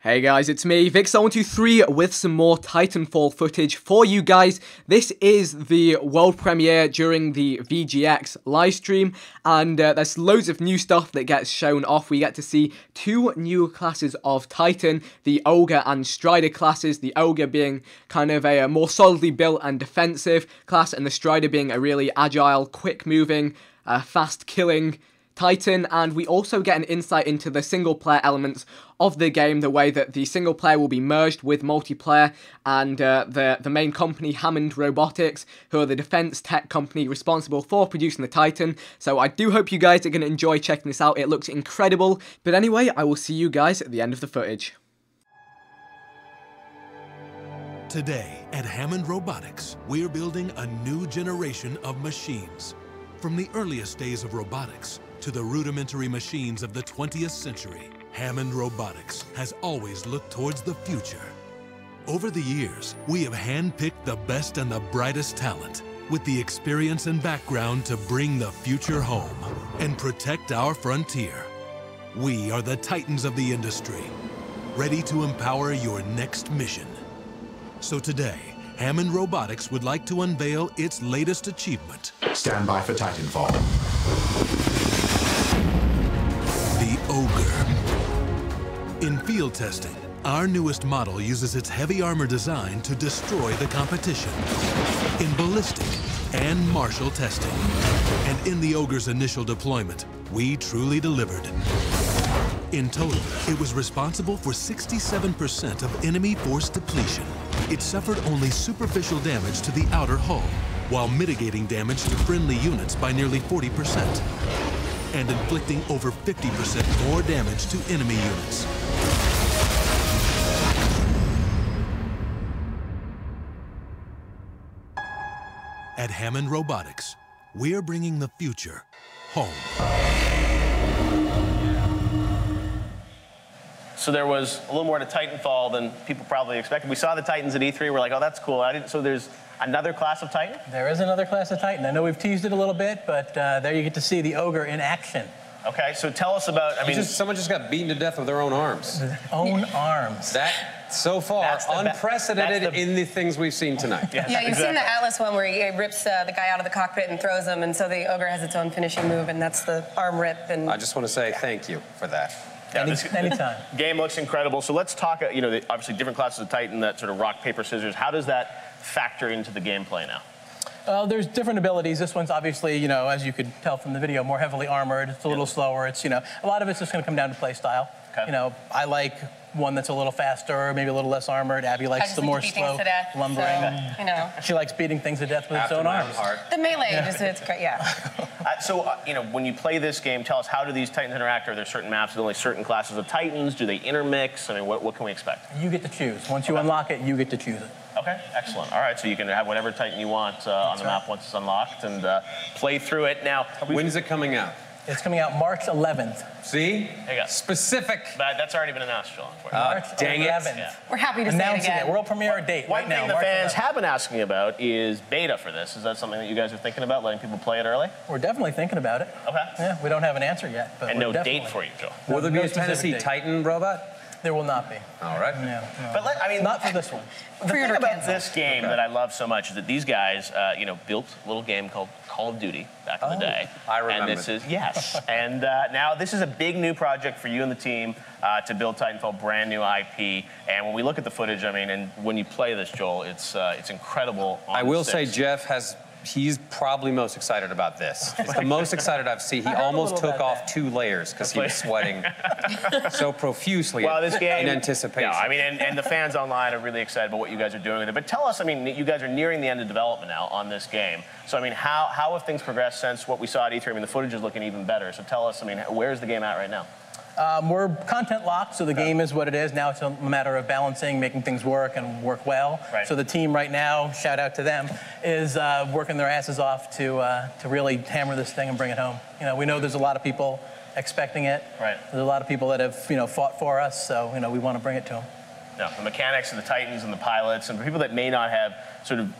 Hey guys, it's me, VGX123, with some more Titanfall footage for you guys. This is the world premiere during the VGX livestream, and there's loads of new stuff that gets shown off. We get to see two new classes of Titan, the Ogre and Stryder classes, the Ogre being kind of a more solidly built and defensive class, and the Stryder being a really agile, quick-moving, fast-killing Titan. And we also get an insight into the single player elements of the game, the way that the single player will be merged with multiplayer, and the main company, Hammond Robotics, who are the defense tech company responsible for producing the Titan. So I do hope you guys are going to enjoy checking this out. It looks incredible. But anyway, I will see you guys at the end of the footage. Today at Hammond Robotics, we're building a new generation of machines. From the earliest days of robotics to the rudimentary machines of the 20th century, Hammond Robotics has always looked towards the future. Over the years, we have handpicked the best and the brightest talent with the experience and background to bring the future home and protect our frontier. We are the titans of the industry, ready to empower your next mission. So today, Hammond Robotics would like to unveil its latest achievement. Stand by for Titanfall. The Ogre. In field testing, our newest model uses its heavy armor design to destroy the competition. In ballistic and martial testing, and in the Ogre's initial deployment, we truly delivered. In total, it was responsible for 67% of enemy force depletion. It suffered only superficial damage to the outer hull, while mitigating damage to friendly units by nearly 40%, and inflicting over 50% more damage to enemy units. At Hammond Robotics, we're bringing the future home. So there was a little more to Titanfall than people probably expected. We saw the Titans at E3. We're like, oh, that's cool. So there's another class of Titan? There is another class of Titan. I know we've teased it a little bit, but there you get to see the Ogre in action. Okay, so tell us about, someone just got beaten to death with their own arms. Own arms. That, so far, unprecedented in the things we've seen tonight. Yes, yeah, you've seen the Atlas one where he rips the guy out of the cockpit and throws him, and so the Ogre has its own finishing move, and that's the arm rip. And I just want to say thank you for that. Yeah, anytime. Game looks incredible. So let's talk, obviously different classes of Titan, that sort of rock, paper, scissors. How does that factor into the gameplay now? There's different abilities. This one's obviously, as you could tell from the video, more heavily armored. It's a little slower. It's, a lot of it's just going to come down to play style. Okay. I like one that's a little faster, maybe a little less armored. Abby likes the more slow, lumbering. So, She likes beating things to death with its own arms. The melee, it's great, yeah. When you play this game, tell us, how do these Titans interact? Are there certain maps with only certain classes of Titans? Do they intermix? What can we expect? You get to choose. Once you unlock it, you get to choose it. Okay, excellent. All right, so you can have whatever Titan you want on the map once it's unlocked and play through it. Now, when is it coming out? It's coming out March 11th. See? There you go. Specific. But that's already been announced, John. March 11th. Yeah. We're happy to Announcing say it again. World premiere date One right now. thing the fans have been asking about is beta for this. Is that something that you guys are thinking about, letting people play it early? We're definitely thinking about it. Okay. Yeah, we don't have an answer yet. But and no date for you, Joe. Will there be a Tennessee Titan robot? There will not be. All right. No. But not for this one. The thing about this game that I love so much is that these guys, built a little game called Call of Duty back in the day. I remember. And this is, yes. And now this is a big new project for you and the team to build Titanfall, brand new IP. And when we look at the footage, and when you play this, Joel, it's incredible. I will say Jeff he's probably most excited about this. It's the most excited I've seen. He almost took off 2 layers because he was sweating so profusely in anticipation. Yeah, and the fans online are really excited about what you guys are doing with it. But tell us, you guys are nearing the end of development now on this game. So, how have things progressed since what we saw at E3? The footage is looking even better. So tell us, where's the game at right now? We're content locked, so the game is what it is. Now it's a matter of balancing, making things work and work well. Right. So the team right now, shout out to them, is working their asses off to really hammer this thing and bring it home. We know there's a lot of people expecting it. Right. There's a lot of people that have fought for us, so we want to bring it to them. Now, the mechanics of the Titans and the pilots, and for people that may not have sort of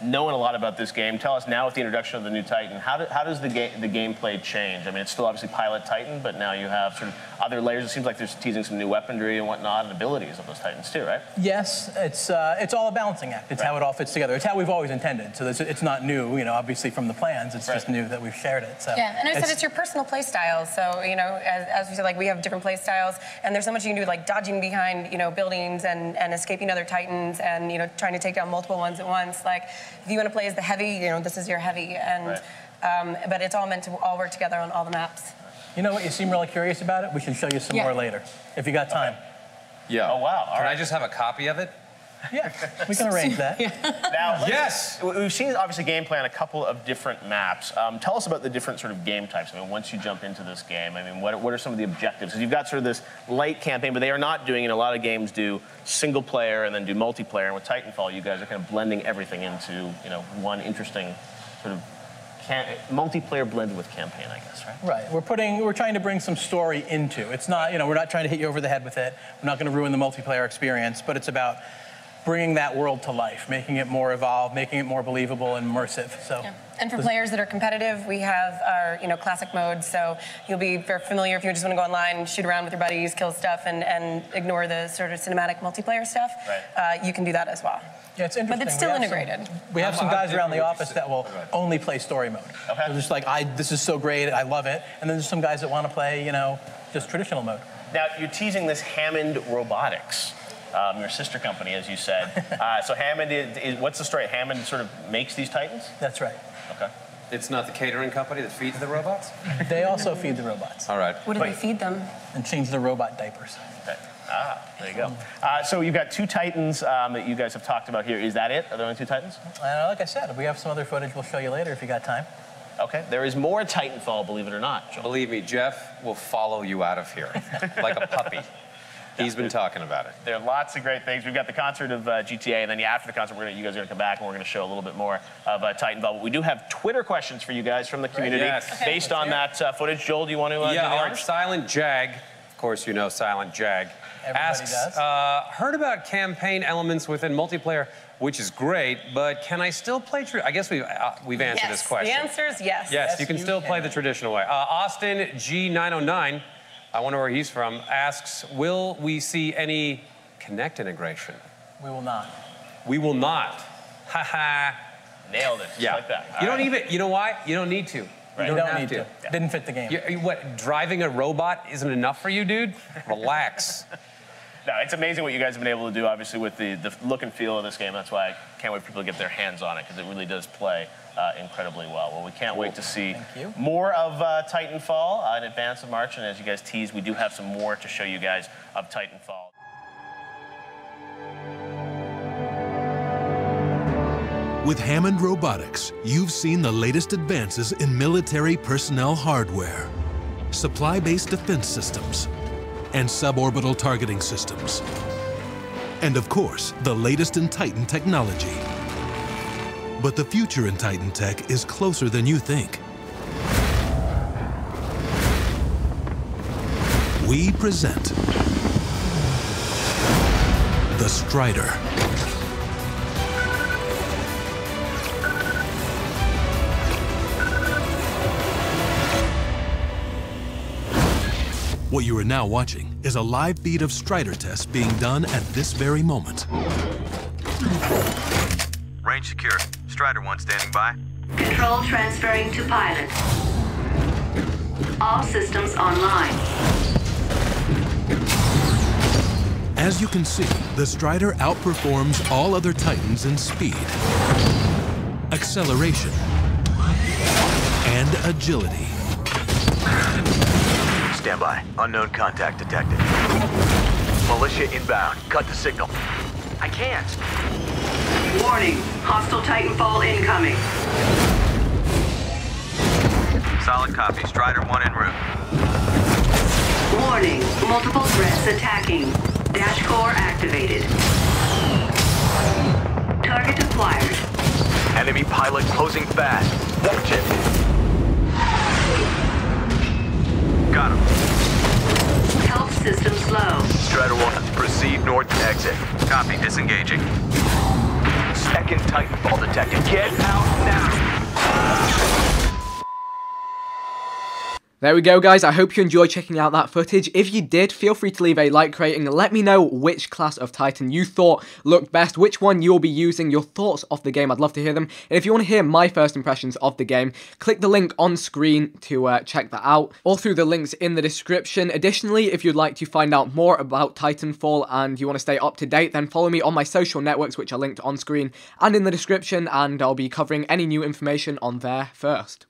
knowing a lot about this game, tell us now with the introduction of the new Titan, how does the gameplay change? I mean, it's still obviously Pilot Titan, but now you have sort of other layers. It seems like there's teasing some new weaponry and whatnot and abilities of those Titans too, right? Yes, it's all a balancing act. It's how it all fits together. It's how we've always intended. So it's not new, you know, obviously from the plans. It's just new that we've shared it. So yeah, and I said it's your personal play style. So, you know, as we said, like we have different play styles, and there's so much you can do, like dodging behind, you know, buildings and escaping other Titans, and, you know, trying to take down multiple ones at once. Like, if you want to play as the heavy, you know, this is your heavy, and but it's all meant to all work together on all the maps. You know what? You seem really curious about it. We should show you some more later, if you got time. Yeah. Oh wow! Can I just have a copy of it? Yeah, we can arrange that. Now, yes, we've seen obviously gameplay on a couple of different maps. Tell us about the different sort of game types. I mean, once you jump into this game, I mean, what are some of the objectives? Because you've got sort of this light campaign, but they are not doing, and a lot of games do single player and then do multiplayer. And with Titanfall, you guys are kind of blending everything into, you know, one interesting sort of multiplayer blended with campaign, I guess, right? Right. We're trying to bring some story into. It's not, you know, we're not trying to hit you over the head with it. We're not going to ruin the multiplayer experience, but it's about bringing that world to life, making it more evolved, making it more believable and immersive. So. Yeah. And for players that are competitive, we have our, you know, classic modes. So you'll be very familiar if you just want to go online and shoot around with your buddies, kill stuff, and ignore the sort of cinematic multiplayer stuff. Right. You can do that as well. Yeah, it's interesting. But it's still integrated. We have some guys around the office that will only play story mode. Okay. They're just like, this is so great, I love it. And then there's some guys that want to play, you know, just traditional mode. Now, you're teasing this Hammond Robotics. Your sister company, as you said. So Hammond, what's the story? Hammond sort of makes these Titans? That's right. Okay. It's not the catering company that feeds the robots? They also feed the robots. All right. What do they feed them? And change the robot diapers. Okay. There you go. So you've got two Titans that you guys have talked about here. Is that it? Are there only two Titans? Like I said, we have some other footage we'll show you later if you got time. Okay. There is more Titanfall, believe it or not. Joel. Believe me, Jeff will follow you out of here like a puppy. He's been talking about it. There are lots of great things. We've got the concert of GTA, and then after the concert, you guys are going to come back, and we're going to show a little bit more of Titanfall. But we do have Twitter questions for you guys from the community based on that footage. Joel, do you want to do the honors? Silent Jag, of course you know Silent Jag, asks, heard about campaign elements within multiplayer, which is great, but can I still play I guess we've answered this question. The answer is yes. Yes, you can still play the traditional way. Austin G909, I wonder where he's from, asks, will we see any Kinect integration? We will not. We will not. Ha ha. Nailed it. Just like that. You don't even, you know why? You don't need to. Right. You don't need to. Yeah. Didn't fit the game. What, driving a robot isn't enough for you, dude? Relax. No, it's amazing what you guys have been able to do, obviously, with the look and feel of this game. That's why I can't wait for people to get their hands on it, because it really does play incredibly well. Well, we can't wait to see more of Titanfall in advance of March. And as you guys tease, we do have some more to show you guys of Titanfall. With Hammond Robotics, you've seen the latest advances in military personnel hardware, supply-based defense systems, and suborbital targeting systems. And of course, the latest in Titan technology. But the future in Titan tech is closer than you think. We present the Stryder. What you are now watching is a live feed of Stryder tests being done at this very moment. Range secure. Stryder 1 standing by. Control transferring to pilot. All systems online. As you can see, the Stryder outperforms all other Titans in speed, acceleration, and agility. Stand by. Unknown contact detected. Militia inbound. Cut the signal. I can't. Warning. Hostile Titanfall incoming. Solid copy. Stryder 1 en route. Warning. Multiple threats attacking. Dash core activated. Target acquired. Enemy pilot closing fast. Watch it. Got him. Health system slow. Stryder 1, proceed north and exit. Copy. Disengaging. Second Titanfall detected. Get There we go, guys. I hope you enjoyed checking out that footage. If you did, feel free to leave a like rating. Let me know which class of Titan you thought looked best, which one you'll be using, your thoughts of the game. I'd love to hear them. And if you want to hear my first impressions of the game, click the link on screen to check that out, or through the links in the description. Additionally, if you'd like to find out more about Titanfall and you want to stay up to date, then follow me on my social networks, which are linked on screen and in the description, and I'll be covering any new information on there first.